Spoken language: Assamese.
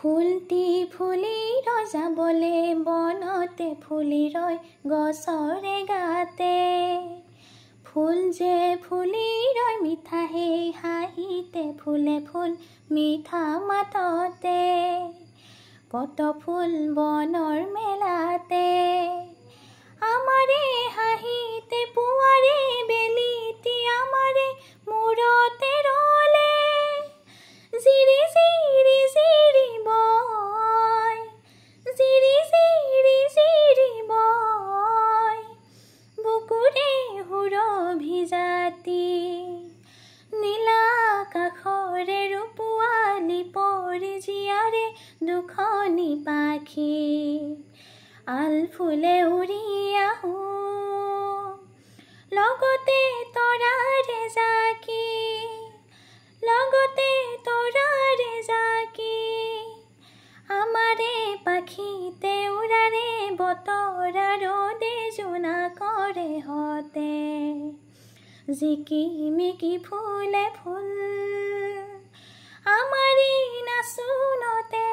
ফুলটি ফুলি ৰজাবলে বনতে ফুলি ৰয় গছৰে গাতে ফুল যে ফুলি ৰয় মিঠা সেই হাঁহিতে ফুলে ফুল মিঠা মাততে কত ফুল বনৰ মেলাতে আমাৰে হাঁহিতে পুৱাৰে বেলিতি আমাৰে মূৰতে ৰলে জিৰি জিৰি জিৰি বয় জিৰি জিৰি জিৰি বয় বুকুৰে সুৰভি জাতি নীলা আকাশৰে ৰূপোৱালী পৰি জীয়াৰে দুখনি পাখি আলফুলে উৰি আহো লগতে তৰাৰে জাকি লগতে তৰাৰে জাকি আমাৰে পাখিতে উৰাৰে বতৰা ৰদে জোনা কৰে হতে জিকি মিকি ফুলে ফুল আমাৰে নাচোনতে